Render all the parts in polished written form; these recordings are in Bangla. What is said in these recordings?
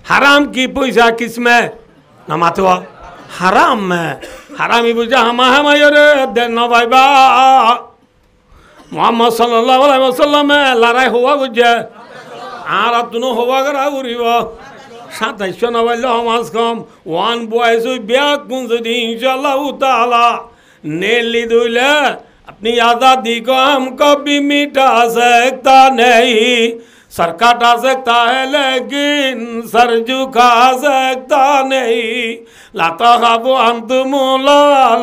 হারাম কি পয়সা কিসমে নামাতোয়া হারাম হারামি বুঝা হামা হামায়রে দেন না ভাইবা মোহাম্মদ সাল্লাল্লাহু আলাইহি ওয়াসাল্লাম লড়াই হওয়া বুঝে আর তুনো হওয়া করা উড়িব 2700 নবাইল সমাজ কম ওয়ান বয়স বিয়া কোন যদি ইনশাআল্লাহ তাআলা নেলি দুইলে अपनी आज़ादी को हम कभी मिटा सकता नहीं सर काटा सकता है लेकिन सर झुका सकता नहीं लाता खाबो अंतुम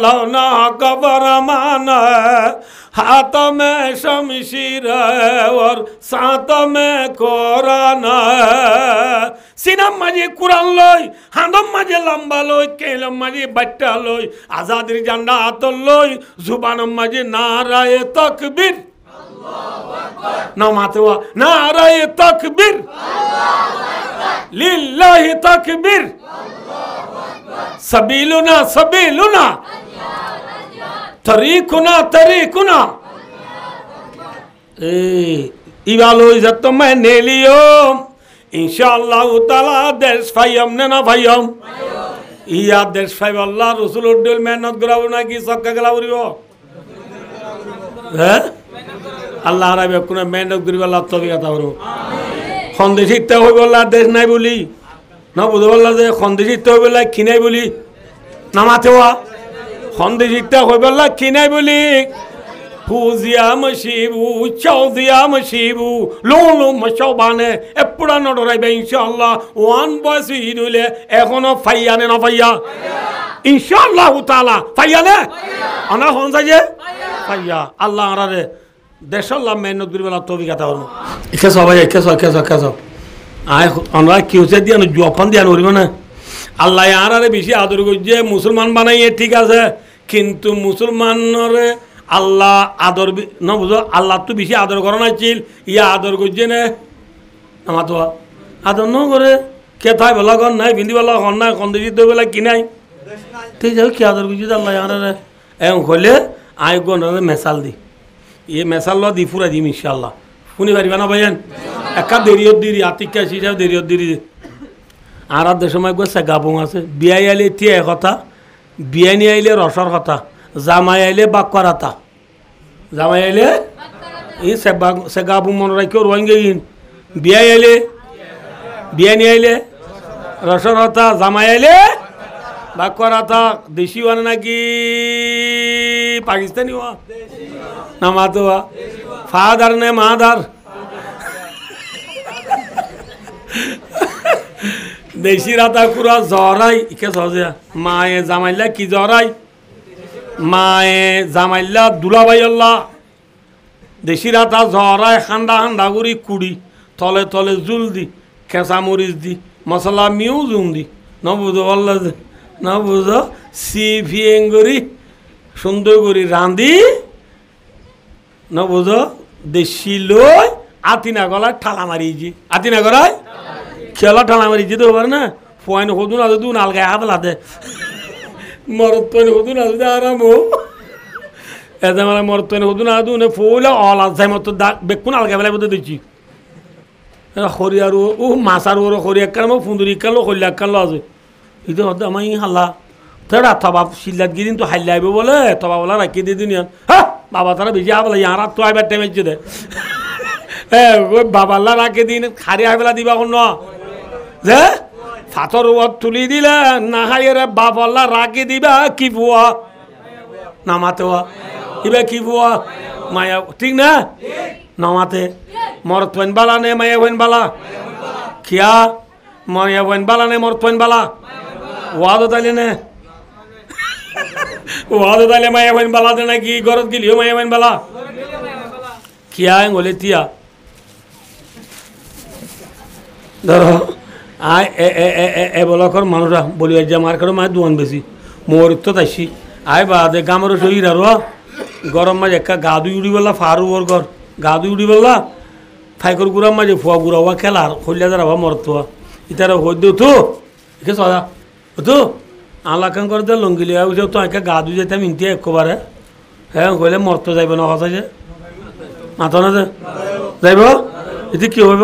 लौना कबर माना हाथों में शमशीर है और साथों में कुरान है सिनम मजे कुरान लोई हाथों मजे लंबा लोई केलम मजे बट्टा लोई आज़ादी झंडा हाथ लोई जुबान मजे नाराए तकबीर नमातवा नाराए तकबीर लिल्लाहि तकबीर सबीलुना सबीलुना तरीकुना तरीकुना इवालो इज्जत तो मैं ने लियो इंशाअल्लाह ताला देश फायम ने ना फायम इया देश फाय अल्लाह रसूल उड्डल मेहनत कराओ ना कि सब का गलावरियो है अल्लाह राबे कुना मेहनत करी अल्लाह तो भी आता हरो खंदेशी ते होय बोला देश নাই বলি না বুঝো বললা যে খন্দেशी ते होय बोला কি নাই বলি নামাতে ওয়া খন্দেশিটা হইবল্লা কি নাই বলি ফুজিয়া মশিবু চৌদিয়া মশিবু লোলো মশবানে এপুরা নডরাইবে ইনশাআল্লাহ ওয়ান বয়স হইলে এখনো ফাইয়ানে না ফাইয়া ইনশাআল্লাহ তাআলা ফাইয়ানে আমরা হন যাইয়ে ফাইয়া আল্লাহ আরারে দেশাল্লাহ মেহনত করিবেলা তৌফিক আতা করব একে সবাই একে সব আয় আমরা কি হচ্ছে দিয়া জোফান দিয়া নরিব না আল্লাহ আরারে বেশি আদর করছে মুসলমান বানাইয়ে ঠিক আছে কিন্তু মুসলমানরে আল্লাহ আদর না বুঝো আল্লাহ তো বেশি আদর করা না ছিল ইয়া আদর করছে না আমার তো আদর ন করে কে থাই বলা কর নাই বিন্দি বলা কর নাই কন্দেশি তো বেলা কি নাই ঠিক আছে কি আদর করছে আল্লাহ আরারে এম হলে আয় গনরে মেসাল দি ये মেসাল ল দি পুরা দিম ইনশাআল্লাহ শুনি পারিবা না ভাইয়ান একা দেরিয়ত দিরি আতিকা সিজা দেরিয়ত দিরি আর আধ সময় গো সেগাবং আছে বিয়াই আইলে তিয়া কথা বিয়ানি আইলে রসর কথা জামাই আইলে বাক্করাতা জামাই আইলে এই সেগাবং মনে রাখিও রোহিঙ্গে ইন বিয়াই আইলে বিয়ানি আইলে রসর কথা জামাই আইলে বাক্করাতা দেশি ওয়ান নাকি পাকিস্তানি ওয়া না মাতোয়া ফাদার নে মাদার দেশি রাতা কুরা জরাই ইকে সহজে মায়ে জামাইলা কি জরাই মায়ে জামাইলা দুলাভাই আল্লাহ দেশি রাতা জরাই খান্ডা খান্ডা করি কুড়ি তলে তলে জুল দি খেঁচা মরিচ দি মশলা মিউ জুম দি ন বুঝো আল্লাহ ন বুঝো সিফিয়েং করি সুন্দর করি রাঁধি ন বুঝো দেশি লই আতিনা গলায় ঠালা মারিয়েছি আতিনা গলায় খেলা ঠালা মারিয়েছি তো পারে না ফোয়াইন হদুন আছে দু নালগায় হাত লাতে মরত পয়ন হদুন আছে আরাম এতে মানে মরত পয়ন হদুন আদু নে ফোলা অল আছে মতো বেকুন আলগা বেলা বলতে দিচ্ছি খরিয়ার ও মাছার ওর খরিয়া কাল ফুন্দুরি কালো খল্লা কালো আছে এটা হতে আমার হাল্লা তারা থবা সিল্লাত গিদিন তো হাইলে আইব বলে থবা বলা রাখি দিয়ে দিন হ্যাঁ বাবা তারা বেশি আবলা ইয়ারা তো আইবার টাইম হচ্ছে দে হ্যাঁ ওই বাবাল্লা রাখে দিন খারি আইবেলা দিবা কোন যে ফাতর তুলি দিলে না হাইরে বাবাল্লা রাখে দিবা কি বুয়া নামাতে ইবা কি বুয়া মায়া ঠিক না নামাতে মরত পয়েন বালা নে মায়া পয়েন বালা খিয়া মায়া পয়েন বালা নে মরত পয়েন বালা ওয়াদো তাইলে নে ওয়াদো তাইলে মায়া পয়েন বালা দে নাকি গরত গিলিও মায়া পয়েন বালা খিয়া বলে তিয়া ধরো আয় এ বলকর মানুষরা বলি যে আমার কারো মায়ের দোয়ান বেশি মোরিত তাইছি আয় বাদে গামেরও শরীর আর গরম মাঝে একা গা দুই উড়ি বললা ফারু ওর ঘর গা দুই উড়ি বললা ফাইকর গুড়ার মাঝে ফুয়া গুড়া হওয়া খেলার হইলে যারা হওয়া মরত হওয়া ইতারা হই দিও তো একে সদা তো আলাকান করে দে লঙ্গিলি উঠে তো একে গা দুই যেতাম ইন্টি একবারে হ্যাঁ হইলে মরত যাইব না কথা যে মাথা না যাইব এতে কি হইব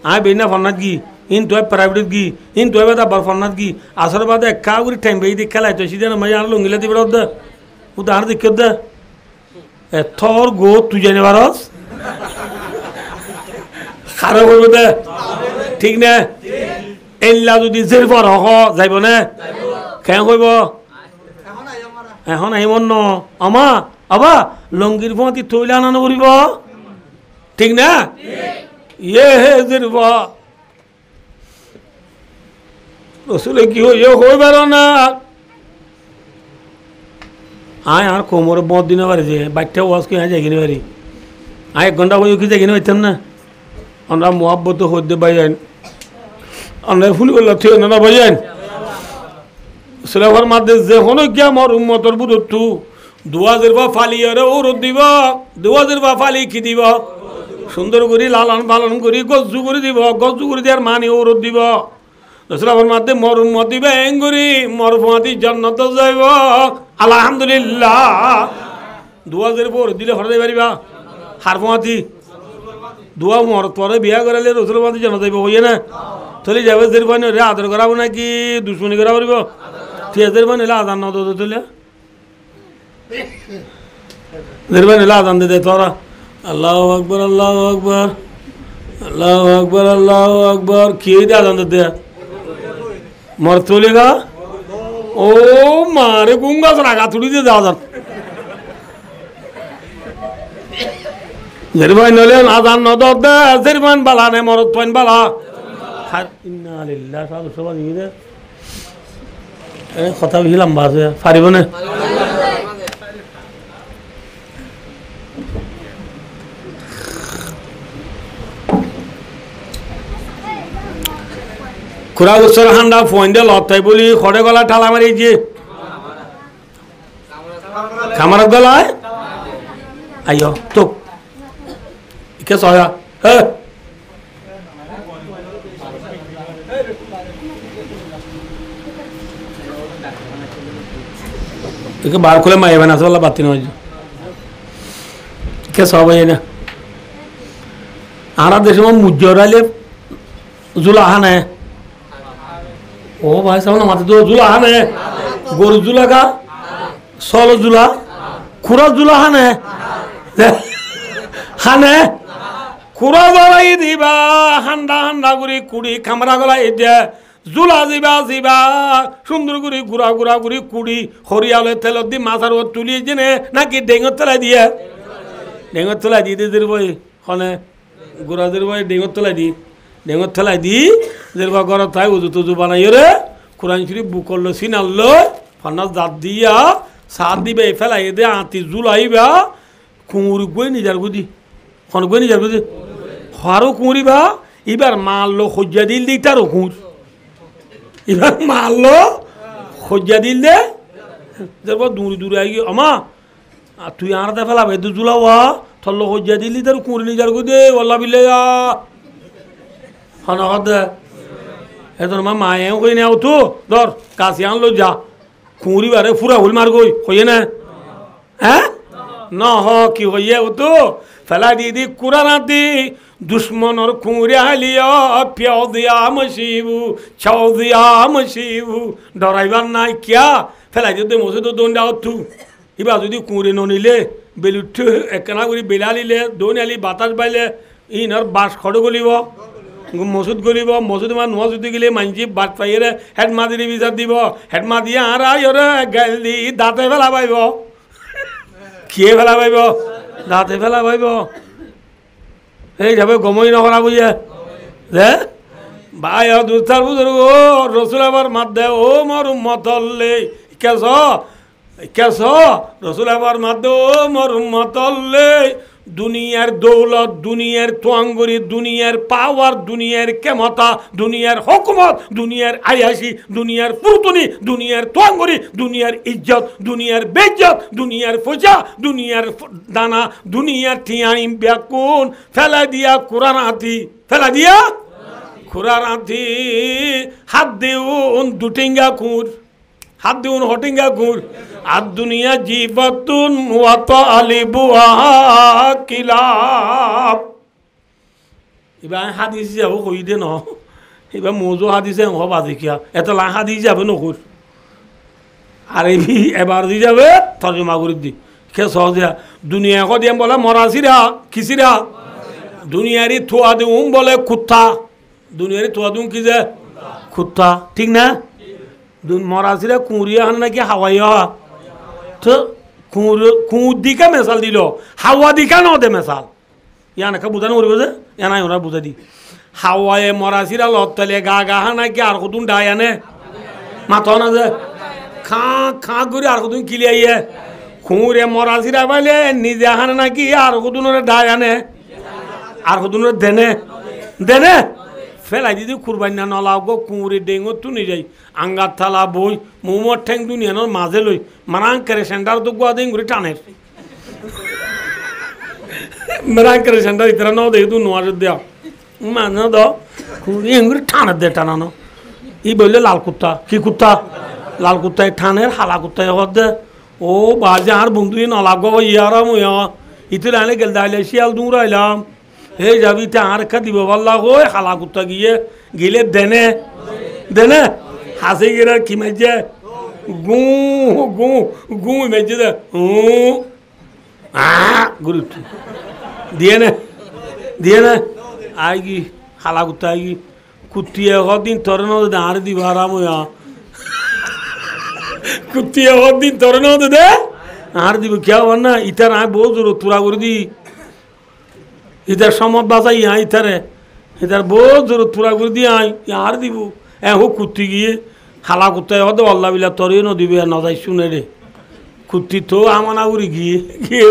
আয় বেনা ফনাত কি ইন তুই প্রাইভেট গি ইন তুই বাদা বরফনাথ গি আসর বাদে কাউরি টাইম বেই দেখ খেলাই তো সিজন মাই আর লঙ্গিলা দিবর দে উদাহরণ দেখ দে থর গো তুই জানি পারস খারাপ হইব দে ঠিক না এনলা যদি জের পর হ যাইব না কেন কইব এখন আহিব ন আমা আবা লঙ্গির ফতি তৈলা আনানো করিব ঠিক না ইয়ে হে জের রসুলে কি হইবার না আয় আর কোমর বদ দিনে পারি যে বাচ্চা ওয়াজ কি যাই কিনে পারি আয় 1 ঘন্টা হয়ে কি যাই কিনে পাইতাম না আমরা মোহাব্বত হইতে বাইন আমরা ফুল করলে ঠিক না বাইন সিলেভার মাধ্যে যে কোনো কি আমার উম্মতর বুধু দুয়াজের বা ফালি আরে ও রোদ দিব দুয়াজের বা ফালি কি দিব সুন্দর করে লালন পালন করি গজ্জু করে দিব গজ্জু করে দেওয়ার মানি ও রোদ দিব রসুলের মাধ্যে মর উম্মত দিবে এঙ্গুরি মর ফুয়াতি জান্নাত যাইব আলহামদুলিল্লাহ দুয়াজের পর দিলে হরে পারিবা হার ফুয়াতি দুয়া মর পরে বিয়া করালে রসুলের মাধ্যে জানা যাইব হইয়ে না চলে যাবে দের বানি রে আদর করাবো নাকি দুশ্মনী করা পারিব ঠিক বানি আদান না তো তুলে দের বানি আদান দে তোরা আল্লাহু আকবার আল্লাহু আকবার আল্লাহু আকবার আল্লাহু আকবার কি দে আদান দে মর তোলেগা ও মারে গুঙ্গা রাগা তুলি দে আদান জেরবান নলে আদান ন দে জেরবান বালা নে মরত পয়েন বালা ইন্না লিল্লাহ সাধু সবাই দিবে কথা বেশি লম্বা আছে পারিব না খুরা উৎসর হান্ডা ফোন দিয়ে লতাই বলি খড়ে গলা ঠালা মারি যে খামার গলায় আইও তো কে সয়া হ্যাঁ बाहर खुले माए बना वाला बात नहीं क्या सब है ना आरा देश में मुझे जुलाहान है ओ भाई साहब ना माते तो जुलाहान है गोरु जुला का सोलो जुला खुरा जुलाहान है हान है खुरा जुला ये दीबा हंडा हंडा गुरी कुड़ी कमरा गला इधर জুলা যাবা যাবা সুন্দর করে ঘুরা ঘুরা ঘুরি কুড়ি হরিয়ালে তেল দি মাথার ওর তুলি জেনে নাকি ডেঙ্গর তলায় দিয়ে ডেঙ্গর তলায় দিয়ে দিয়ে বই হনে ঘুরাদের বই ডেঙ্গর তলায় দি যেরবা ঘর তাই উজু তুজু বানাই রে কোরআন শরীফ বুকল্লো সিনাল্লো ফান্নাস দাঁত দিয়া সার দিবে ফেলাই দে আতি জুলাইবা কুঁড়ি গই নিজার গুদি হন গই নিজার গুদি হারও কুঁড়িবা এবার মারলো সজ্জা দিল দি তারও কুঁড় এবার মারলো সজ্জা দিল দে তারপর দূরে দূরে আই আমা তুই আর দে ফেলাবে তুই জুলাওয়া থল্লো সজ্জা দিলি তার কুঁড়ি নিজার গুদি ওল্লা বিলে হন দে এতন মা মায়েও কই নেও তো ধর কাশি আনলো যা কুঁড়ি বারে ফুরা হুল মার গই হইয়ে না হ্যাঁ না হ কি হইয়ে ও তো ফেলা দিয়ে দি কুরানা দি দুশ্মনর কুঁড়ে হালিয়া পিয়াও দিয়া মশিবু ছাও দিয়া মশিবু ডরাইবার নাই কিয়া ফেলাই যদি মসে তো দোন দাও তু ইবা যদি কুঁড়ে ননিলে বেলুঠ একনা করে বেলালিলে দোন আলি বাতাস বাইলে ইনার বাস খড় গলিব মসুদ গলিব মসুদ মা নোয়া যদি গেলে মানছি বাট পাইয়ে হেড মা দিয়ে বিচার দিব হেড মা দিয়ে আর আইরে গাইল দি দাঁতে ফেলা পাইব কিয়ে ফেলা পাইব দাঁতে ফেলা পাইব এই যাবে গমই নকরা বুঝে দে ভাই দুস্তার বুঝর ও রসুল আবার মাত দে ও মর মতল্লে কেস রসুল আবার মাত দে ও মর মতল্লে দুনিয়ার দৌলত দুনিয়ার তোয়াঙ্গরি দুনিয়ার পাওয়ার দুনিয়ার ক্ষমতা দুনিয়ার হুকুমত দুনিয়ার আয়াসি দুনিয়ার ফুরতুনি দুনিয়ার তোয়াঙ্গরি দুনিয়ার ইজ্জত দুনিয়ার বেজ্জত দুনিয়ার ফজা দুনিয়ার দানা দুনিয়ার টিয়ানি ব্যাকুন ফেলা দিয়া কুরানাতি ফেলা দিয়া কুরানাতি হাত দেউন দুটিঙ্গা কুর হাত দিউন হটিঙ্গা গুড় আর দুনিয়া জীবতুন ওয়াত আলিবুহা কিলাব এবার হাদিস যাব কই দে ন এবার মৌজু হাদিসে বাজি কিয়া এত লা হাদিস যাবে নকুর আর এবার দি যাবে তর্জমা করে দি কে সহজিয়া দুনিয়া কদিয়াম বলে মরাসিরা কিসিরা দুনিয়ারি থুয়া দিউম বলে কুত্তা দুনিয়ারি থুয়া দিউম কি যে কুত্তা ঠিক না মরাসিরা কুঁড়িয়া হান নাকি হাওয়াইয়া তো কুঁড় দিকা মেশাল দিল হাওয়া দিকা ন দে মেশাল ইয়া নাকি বুঝানো করবো যে ইয়া নাই ওরা বুঝা দি হাওয়ায়ে মরাসিরা লতালে গা গা হা নাকি আর কতুন ডায় আনে মাথা না যে খাঁ করে আর কতুন কিলিয়াইয়ে খুঁড়ে মরাসিরা পাইলে নিজে হানে নাকি আর কতুনরে ডায় আনে আর কতুনরে দেনে দেনে ফেলাই দিদি কুরবানি না নলাও গো কুঁড়ি ডেঙ্গো তুনি যাই আঙ্গার থালা বই মোমোর ঠেং দুনিয়ানোর মাঝে লই মারাং করে সেন্টার তো গুয়া দিন ঘুরে টানের মারাং করে সেন্টার ইতরা ন দেখি তু নোয়ার দেওয়া মানে দ কুঁড়ি ঘুরে টানের দে টানানো ই বললে লাল কুত্তা কি কুত্তা লাল কুত্তায় ঠানের হালা কুত্তায় হর দে ও বাজে আর বন্ধু নলাগ গো ইয়ারা মুয়া ইতে আনে গেল দাইলে শিয়াল দূর আইলাম হে যাবি তে আর কা দিব বল্লা হই হালা কুত্তা গিয়ে গিলে দেনে দেনে হাসি গিয়ে কি মেজে গু গু গু মেজে দে গুরু দিয়ে নে আইগি হালা কুত্তা আইগি কুত্তিয়ে দিন তোর নদে আর দিব আরাম হইয়া কুত্তিয়ে দিন তোর নদে দে আর দিব কেউ না ইতার আয় বহু জোর তুরা করে দি ইতার সমত বাজাই আই ইতারে ইতার বহু জোর তুরা করে দি আই আর দিব হো কুত্তি গিয়ে হালা কুত্তায় হতে অল্লা বিলা তরিও নদিবে না যাই শুনে রে কুত্তি তো আমানা উড়ি গিয়ে গিয়ে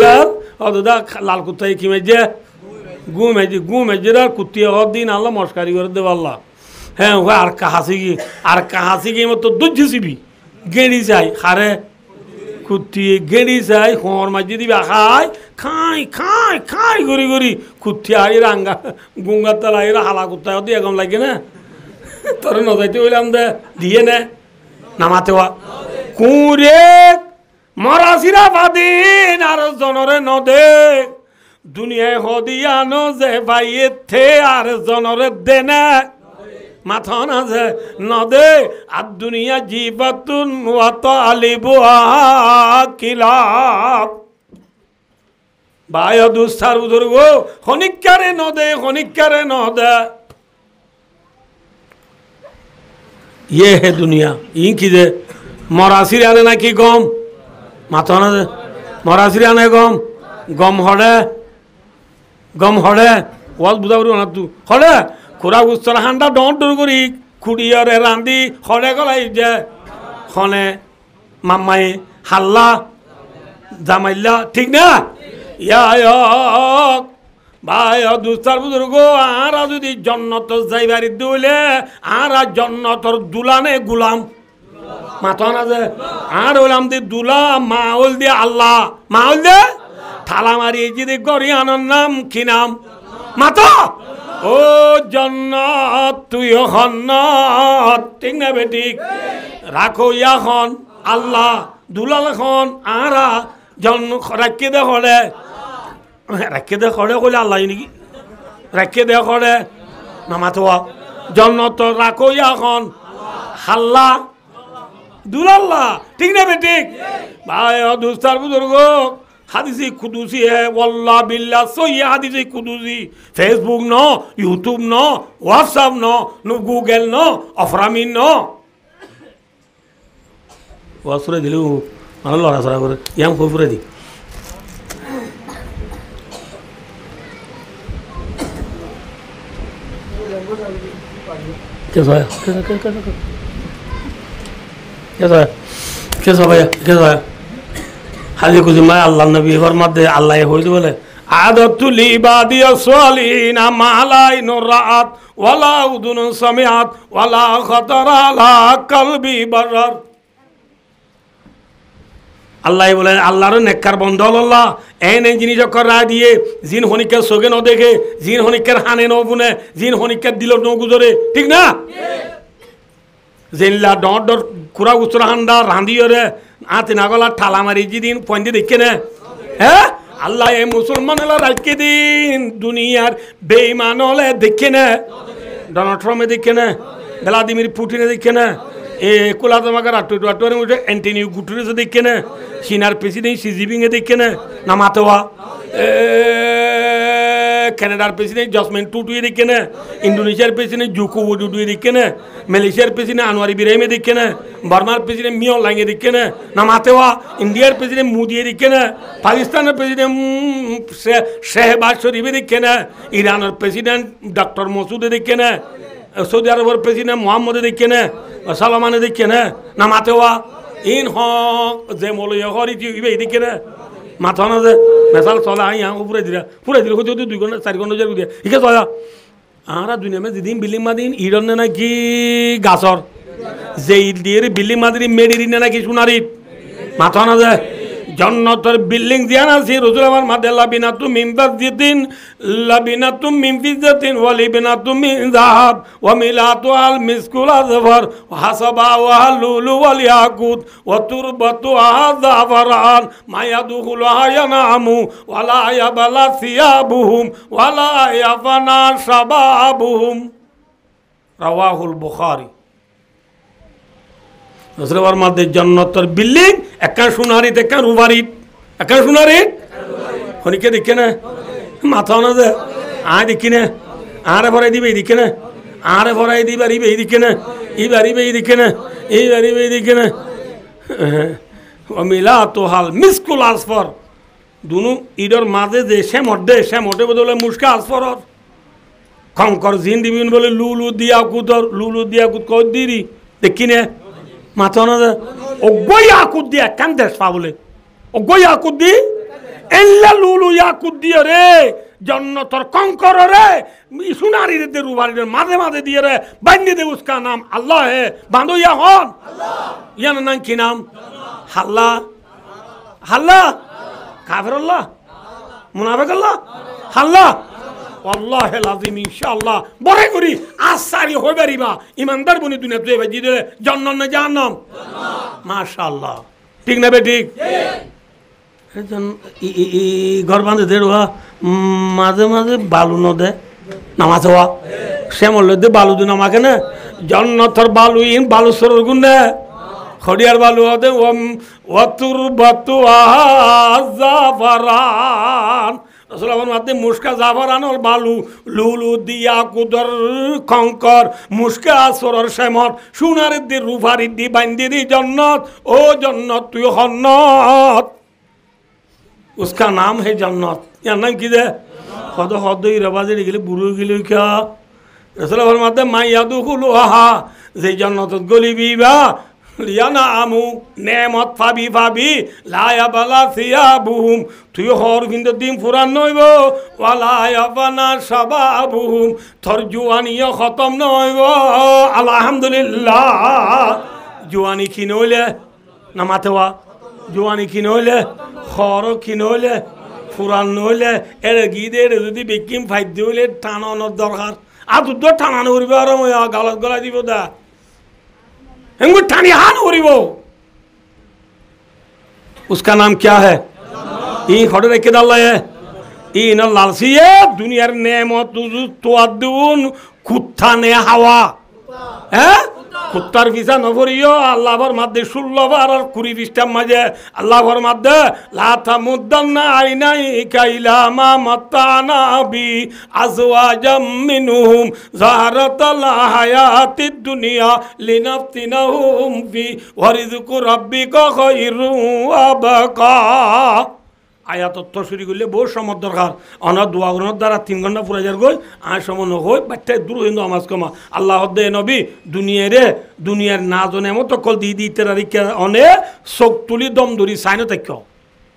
অদা লাল কুত্তায় কি মেজে গু মেজে আর কুত্তি দিন আল্লাহ মস্কারি করে দেব আল্লাহ হ্যাঁ ও আর কাহাসি গিয়ে মতো দুজিবি গেড়ি যাই হারে কুত্তি গেড়ি যাই হোঁর মাঝে দিবি খাই খাই খাই খাই গড়ি গড়ি কুত্তি আই রাঙ্গা গুঙ্গার তালা এরা হালা কুত্তায় দিয়ে এগম লাগে না তোর নজাইতে হইলাম দে দিয়ে নে নামাতে হওয়া কুঁড়ে মরাসিরা বাদিন আর জনরে নদে দুনিয়ায় হদিয়া ন যে ভাইয়ে থে আর জনরে দে না মাথা না যে নদে আর দুনিয়া জীবাতুন ওয়াত আলিবুহা কিলাব বায় দুস্তার বুজুর্গ খনিকারে নদে ये है दुनिया ई की दे मरासिर आने ना की गम माथा ना दे मरासिर आने गम हड़े वाल बुझा बुझो ना तू हड़े खुरा गुस्तर हांडा डॉन डर करी खुड़ी और रांदी हड़े गलाई जे खने मामाई हल्ला जामाइला ठीक ना या ভাই দুস্তার বুজুর্গ আর যদি জন্নত যাইবারি দিলে আর জন্নতর দুলানে গুলাম মাথা না যে আর হইলাম দি দুলা মাউল দিয়ে আল্লাহ মাউল দে থালা মারি যদি গড়ি আনার নাম কি নাম মাথা ও জন্নত তুই হন্নত ঠিক না বেঠিক রাখো ইয়াখন আল্লাহ দুলাল খন আরা জন্ম রাখি দে হলে রাখে দে খড়ে কইলে আল্লাহ নাকি রাখে দে খড়ে নামাতোয়া জন্নত রাখো এখন হাল্লা দুলাল্লাহ ঠিক না বেঠিক ভাই দুস্তার বুজুর্গ হাদিসি কুদুসি হে ওয়াল্লাহ বিল্লাহ সহি হাদিসি কুদুসি ফেসবুক ন ইউটিউব ন হোয়াটসঅ্যাপ ন গুগল ন অফরামিন ন ওয়াসুরে দিলু মানে লড়াচড়া করে ইয়াম কইপুরে দি कैसा है कैसा भैया कैसा है हाजी कुछ मैं अल्लाह नबी फरमात दे अल्लाह हो बोले आदतुल इबादी अस्वालिना मालाई नुरात वला उदुन समियात वला खतर अला कल्बी बरर আল্লাহ বলেন আল্লাহর নেককার বন্ধ আল্লাহ এনে জিনিস করা দিয়ে জিন হনিকের সোগে ন দেখে জিন হনিকের হানে ন বুনে জিন হনিকের দিল ন গুজরে ঠিক না জিনলা ডর ডর কুরা গুচরা হান্ডা রাঁধিয়রে আতে নাগলা ঠালা মারি যেদিন পয়েন্টে দেখে না হ্যাঁ আল্লাহ এ মুসলমান রাখকে দিন দুনিয়ার বেঈমান হলে দেখে না ডোনাল্ড ট্রাম্পে দেখে না ভ্লাদিমির পুটিনে দেখে না এ কোলা তোমাকে রাট্টুয়ারে উঠে অ্যান্টনিও গুটেরেসে দেখে না চীনার প্রেসিডেন্ট শি জিনপিংয়ে দেখে না নামাতেওয়া কানাডার প্রেসিডেন্ট জসমিন টুটুয়ে দেখে না ইন্দোনেশিয়ার প্রেসিডেন্ট জোকো উইদোডোয়ে দেখে না মালয়েশিয়ার প্রেসিডেন্ট আনোয়ার ইব্রাহিমে দেখে না বার্মার প্রেসিডেন্ট মিয়াও লাইংয়ে দেখে না নামাতেওয়া ইন্ডিয়ার প্রেসিডেন্ট মোদিয়ে দেখে না পাকিস্তানের প্রেসিডেন্ট শেহবাজ শরীফে দেখে না ইরানের প্রেসিডেন্ট ডক্টর মসুদে দেখে না সৌদি আরবের প্রেসিডেন্ট মোহাম্মদে দেখে না সালমানে দেখে না নামাতেওয়া ইন হক যে মলয় হরিটি ইবে দেখে না মাথা না যে মেসাল চলা আইয়া পুরাই দিলে হয়তো 2 ঘন্টা 4 ঘন্টা যার দিয়ে ঠিক আছে আর দুনিয়া মে যেদিন বিল্ডিং মাদিন ইরন নাকি গাছর যে ইট দিয়ে বিল্ডিং মাদিন মেডিরিন নাকি সোনারি মাথা না যে জন্নতের বিল্ডিং দিয়ান আছে রসুল আমার মাদে লাবিনাতু মিন ফাজিতিন লাবিনাতু মিন ফিজাতিন ওয়া লিবিনাতু মিন যাহাব ওয়া মিলাতু আল মিসকুল আযফার ওয়া হাসাবা ওয়া লুলু ওয়াল ইয়াকুত ওয়া তুরবাতু আযাফরান মা ইয়াদখুলুহা ইয়ানামু ওয়া লা ইয়াবালা সিয়াবুহুম ওয়া লা ইয়াফানা শাবাবুহুম রাওয়াহুল বুখারী রসুলের মধ্যে জন্নতের বিল্ডিং একটা সোনারিত একটা রুবারিত একটা সোনারিত হনিকে দেখে না মাথা না যে আয় দেখি না আরে ভরাই দিবে এই দিকে না আরে ভরাই দিবার ইবে এই দিকে না এইবার ইবে এই দিকে না এইবার ইবে এই দিকে না মিলা তো হাল মিসকুল আসফর দুনু ঈদর মাঝে যে সে মঠে বদলে মুস্কা আসফর খঙ্কর জিন দিবিন বলে লুলু দিয়া কুত কই দিরি দেখি না মাথা না অগো ইয়াকুত দিয়ে কেন দেশ পা বলে অগো ইয়াকুত দি এল্লা লুলু ইয়াকুত দিয়ে রে জন্নতর কঙ্কর রে সোনারি রে রুবারির মাঝে দিয়ে রে বান্দি দে উসকা নাম আল্লাহ হে বাঁধো ইয়া হন ইয়ার নাম কি নাম হাল্লা হাল্লা কাফের আল্লাহ মুনাফিক আল্লাহ হাল্লা আল্লাহ লাজিম ইনশাআল্লাহ বড় করি আসারি হয়ে পারিবা ইমানদার বনি দুনিয়া তুই ভাই দিলে জান্নাত না জাহান্নাম মাশাআল্লাহ ঠিক না বে ঠিক ঘর বাঁধে দেড়া মাঝে মাঝে বালু ন দে নামাজ হওয়া শ্যামল দে বালু দু নামাকে না জান্নাতের বালু ইন বালু সরর গুণ না খড়িয়ার বালু হতে ওয়াতুর বাতু আযাফারান রসুল আমার মাধ্যমে মুস্কা জাফরানল বালু লুলু দিয়া কুদর খঙ্কর মুস্কা আসরর শ্যামর সোনারের দি রুফারির দি বান্দি দি জন্নত ও জন্নত তুই হন্নত उसका नाम है जन्नत यार नाम कि हद रबाजे गले बुरु गले क्या रसूल फरमाते मा यादखुलुहा जे जन्नत गलिबिबा लियाना আমু নেমত ফাবি লা ইয়াবালা সিয়াবুহুম তুই হর কিন্তু দিন ফুরান নইব ওয়ালা ইয়াবানা শাবাবুহুম থর জুয়ানিয়া খতম নইব আলহামদুলিল্লাহ জুয়ানি কি নইলে নামাতেওয়া জুয়ানি কি নইলে খর কি নইলে ফুরান নইলে এর গিদে যদি বিকিম ফাইদ হইলে টানানোর দরকার আর দুধ টানানো করিব আর গালত গলা দিব দা हमको ठानिहान हो रही वो उसका नाम क्या है ये खड़े रखे डाला है ये न लालसी है दुनिया नेमत तो अद्दून कुत्ता ने हवा है कुत्तार विसा नफरियो अल्लाह भर मध्य 16 बार और 20 मजे अल्लाह भर मध्य लाता मुद्दन्ना आइनाइका इला मा मत्ताना बी अज़वाजम मिनहुम ज़हरतल हयातिद दुनिया लिनफ्तिनहुम फी व रिज़्क़ु रब्बिका खैरुन व बका आयात तशरी करले बहुत समय दरकार अना दुआ करने द्वारा 3 घंटा पूरा जार गई आज समय न हो बच्चे दूर हिंदू आमाज कमा अल्लाह दे नबी दुनियार ना जने मत कल दी दी तेरा रिक्या अने शक्तुली दम धरी साइन तक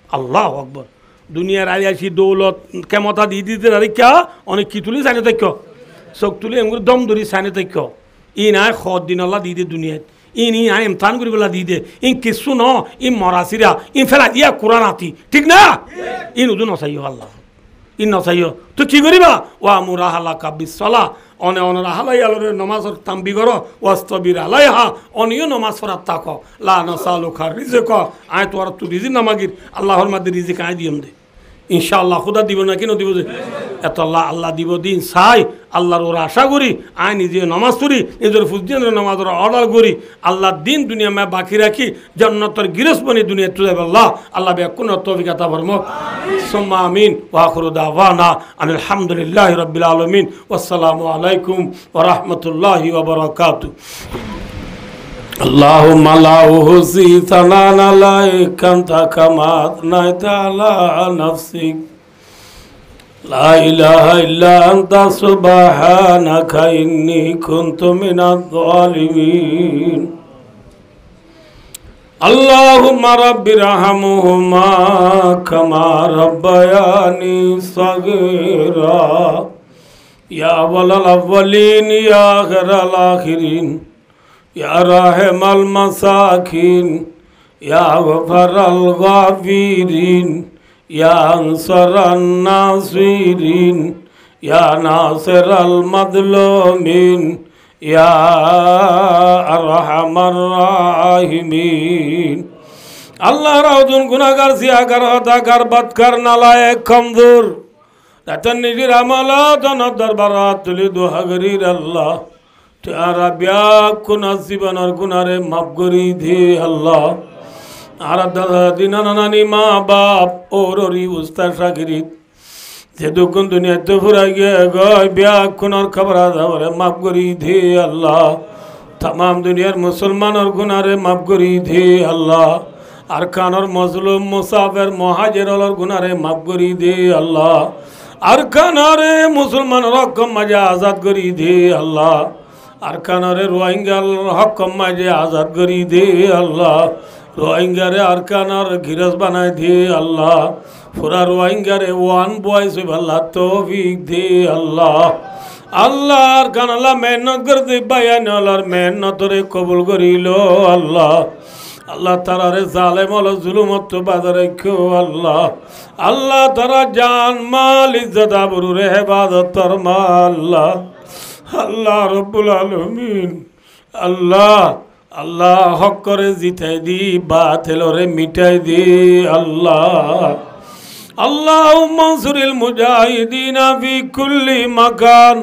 अल्लाह अकबर दुनियार आयासी दौलत केमता दी दी तेरा रिक्या अने कितुली साइन तक शक्तुली एमगर दम धरी साइन तक इ ना खद दिन अल्लाह दी दी दुनिया इनी आए इम्तान करी बोला दी दे इन किस्सु न इन मरासिरा इन फेला दिया कुरान आती ठीक ना इन उदु नसाइयो अल्लाह इन नसाइयो तो की करिबा वा मुराहाला का बिसला अने अने राहाला यालरे नमाज तांबी करो वास्तबिर आलाइहा अनियो नमाज फरात ताको ला नसालुका रिजक आय तोरा तू रिजिक नमागिर अल्लाहर मध्य रिजिक आय दियम दे ইনশাআল্লাহ খুদা দিব না কেন দিব যে এত আল্লাহ আল্লাহ দিব দিন চাই আল্লাহর ওরা আশা করি আই নিজে নামাজ পড়ি নিজের ফুজদিনের নামাজের অর্ডার করি আল্লাহ দিন দুনিয়া মে বাকি রাখি জান্নাতের গিরসবনি দুনিয়া তুলে আল্লাহ আল্লাহ বে কোন তৌফিক আতা ফরমাক সুম্মা আমিন ওয়া আখিরু দাওয়ানা আলহামদুলিল্লাহি রাব্বিল আলামিন ওয়াসসালামু আলাইকুম ওয়া রাহমাতুল্লাহি ওয়া বারাকাতুহু اللهم لا أحصي ثناء عليك أنت كما أثنيت على نفسك لا إله إلا أنت سبحانك إني كنت من الظالمين اللهم رب ارحمهما كما ربياني صغيرا يا أول الأولين يا آخر الآخرين يا راحم المساكين يا غفر الغافرين يا أنصر الناصرين يا ناصر المظلومين يا أرحم الراحمين الله راودون গুনাহগার সিয়াগার হতাগার বদকার নালায়েক কমজোর রাতন নিজের আমালত দরবারাত তুলি দোয়া করি আল্লাহ তারা ব্যাকুন জীবনের গুনারে মাফ করি দে আল্লাহ আর দাদা দিনা নানি মা বাপ ওররি উস্তাদ শাকিরিত যে দুকুন দুনিয়াতে ফুরাই গে গয় ব্যাকুনের খবর দাওরে মাফ করি দে আল্লাহ तमाम दुनियार मुसलमानर गुनारे माफ करी दे अल्लाह अरकानर मजलूम मुसाफिर मुहाजिरर गुनारे माफ करी दे अल्लाह अरकानरे मुसलमानर हक माजे आजाद करी दे अल्लाह अरकानरे रोहिंग्यार हक माजे आजाद करी दे अल्लाह रोहिंग्यारे अरकानर गिरस बनाए दे अल्लाह पूरा रोहिंग्यारे वन बॉयस अल्लाह तौफीक दे अल्लाह अल्लाह अरकान अल्लाह मेहनत कर दे बयान अल्लाह मेहनत रे कबूल करिलो अल्लाह अल्लाह तारा रे जालिम और जुल्मत तो बाद रखो अल्लाह अल्लाह तारा जान माल इज्जत आबरू रे इबादत फरमा अल्लाह अल्लाह रब्बुल आलमीन अल्लाह अल्लाह हक करे जिताई दी बातिल रे मिटाई दी अल्लाह अल्लाहुम्मा अंसुरिल मुजाहिदीना फी कुल्ली मकान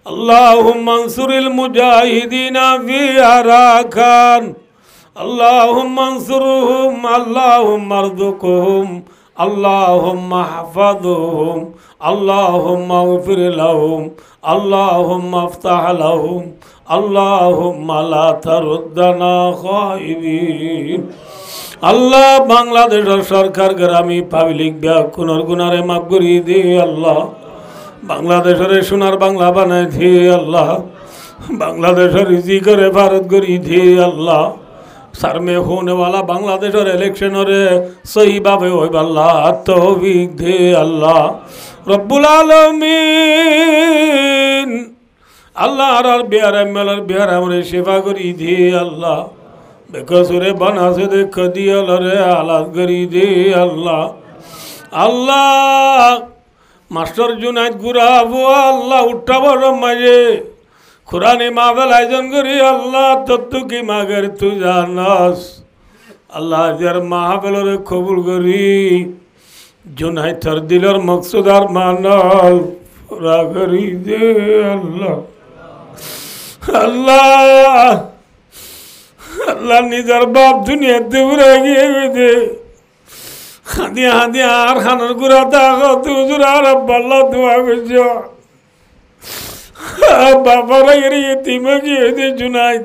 अल्लाहुम्मा अंसुरिल मुजाहिदीना फी अराकान अल्लाहुम्मा अंसुरहुम अल्लाहुम्मा अर्जुकहुम अल्लाहुम्मा हफ़ज़हुम अल्लाहुम्मा अग़फ़िर लहुम अल्लाहुम्मा अफ़्तह लहुम अल्लाहुम्मा ला तरुद्दना ख़ाइबीन अल्लाह बांग्लादेश सरकार ग्रामी पाब्लिक ब्याकुनर गुनारे माफ करी दे अल्लाह बांग्लादेशर सोनार बांग्ला बनाए दे अल्लाह बांग्लादेशर इजी करे भारत करी दे अल्लाह सर में होने वाला बांग्लादेशर इलेक्शन सही भावे हो अल्लाह तौफीक दे अल्लाह रब्बुल आलमीन अल्लाह आर बिहार एमएलआर बिहार हमरे सेवा करी दे अल्लाह बेकसुरे बना से देख दिया लरे हालात करी दे अल्लाह अल्लाह मास्टर जुनाइद गुरा बुआ अल्लाह उठा बड़ मजे खुरानी मावेल आयोजन करी अल्लाह तत्तु की मागर तू जानस अल्लाह जर महाबल रे कबूल करी जुनाइद थर दिलर मकसूदार मानल पूरा करी दे अल्लाह अल्लाह अल्लाह निजर बाप दुनिया देवरा गिए दे खादिया खादिया आर खानर गुरा दागा तू जुरा रब अल्लाह दुआ गुजो बाबा रे यतीम गिए दे जुनाइद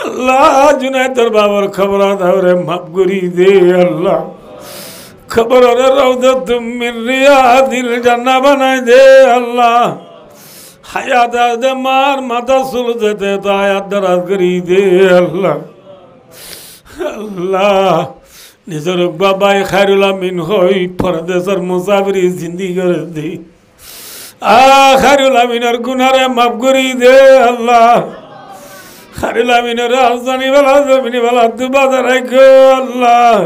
अल्लाह जुनाइद दर बाबर खबर दावरे माफ करी दे अल्लाह खबर रे रौदत मिन रियादिल जन्नह बनाए दे अल्लाह हयात दे मार माता सुल दे तो आयात दराज करी दे अल्लाह अल्लाह निजर बाबा खैरुल अमीन होई परदेसर मुसाफिरी जिंदगी कर दे खैरुल अमीनर गुनारे माफ करी दे अल्लाह खैरुल अमीनर राजधानी वाला जमीनी वाला दुबादा रखो अल्लाह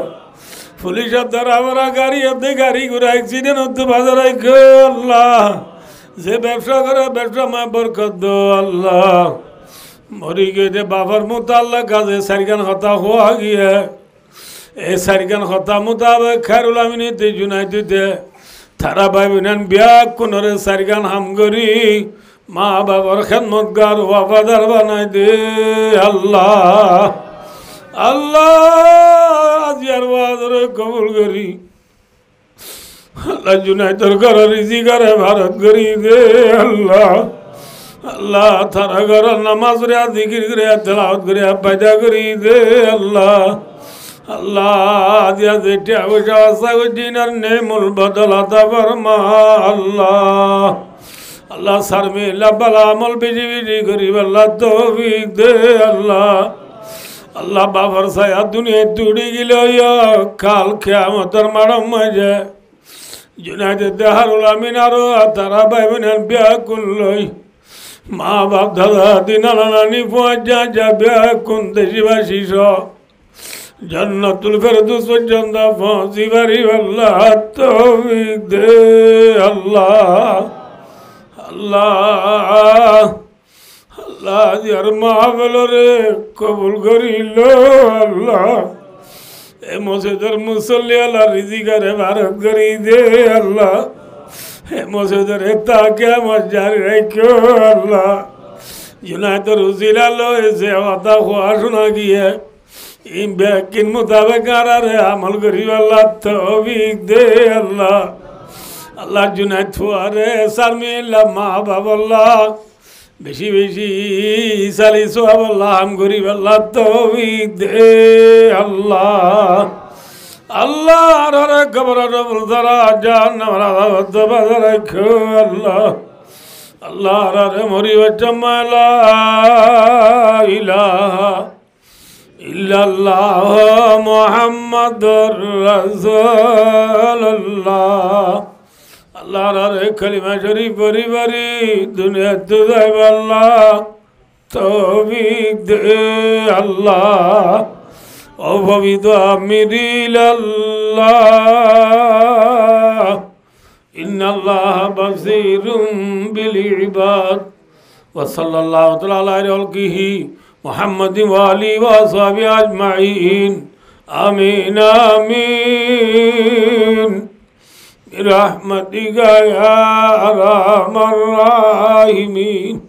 पुलिस दरावरा गाड़ी अद्धे गाड़ी गुरा एक्सीडेंट दुबादा रखो अल्लाह जे व्यवसा करे व्यवसा में बरकत दो अल्लाह मरी गए थे बाबर मुताल्ला का जे सरगन खता हुआ गया এ সারিকান কথা মোতাবেক খায়রুল আমিনীতে জুনাইদিতে তারা ভাইবেন বিয়া কোনরে সারিকান হামগরি মা বাবার খেদমতগার ওয়াফাদার বানাই দে আল্লাহ আল্লাহ আজিয়ার বাদরে কবুল করি আল্লাহ জুনাইদর ঘর রিজি করে ভারত করি দে আল্লাহ আল্লাহ তারা ঘর নামাজ রে জিকির করে তেলাওয়াত করে পয়দা করি দে আল্লাহ আল্লাহ আজিয়া যেটা অবশ্য আশা দিনার নেমুল বদল আতা ফরমা আল্লাহ আল্লাহ সারমে লাবালা আমল বেজি বেজি করিব আল্লাহ তৌফিক দে আল্লাহ আল্লাহ বাবার সায়া দুনিয়া তুড়ি গেল কাল কিয়ামতের মাড়ম মাঝে জুনাইদ দেহারুল আমিন আরো তারা ভাই বোনের বিয়া করলই মা বাপ দাদা দিনা নানি পয়সা যা বিয়া কোন দেশবাসী সব জান্নাতুল ফেরদৌস পর্যন্ত পৌঁছিবারি আল্লাহ তৌফিক দে আল্লাহ আল্লাহ আল্লাহ যার মাহফিলরে কবুল করিল আল্লাহ এ মসজিদের মুসল্লি আল্লাহ রিজিকারে ভারত করি দে আল্লাহ এ মসজিদের তাকে আমার জারি রাখো আল্লাহ জুনাইদর উজিলা লয়েছে কথা হওয়া শোনা গিয়ে ইন ব্যাকিন মোতাবেক আরে আমল করি আল্লাহ তৌফিক দে আল্লাহ আল্লাহ জুনাইদ ফুয়ারে সারমিল্লা মা বাবাল্লাহ বেশি বেশি সালি সোহাব আল্লাহ আম করি আল্লাহ তৌফিক দে আল্লাহ আল্লাহ রে কবর রবুল তারা জাহান্নাম আযাব বাজার রাখো আল্লাহ আল্লাহ রে মরি বাচ্চা লা ইলাহা ইল্লাল্লাহ মুহাম্মাদুর রাসূলুল্লাহ আল্লাহ রে কালিমা শরীফ পরিবারি দুনিয়া তো যাইব আল্লাহ তৌফিক দে আল্লাহ ও পবিত্র আমিরিল আল্লাহ ইন্নাল্লাহ বাসীরুম বিল ইবাদ ওয়া সাল্লাল্লাহু তাআলা আলাইহি محمد وآله وصحبه أجمعين آمين آمين برحمتك يا أرحم الراحمين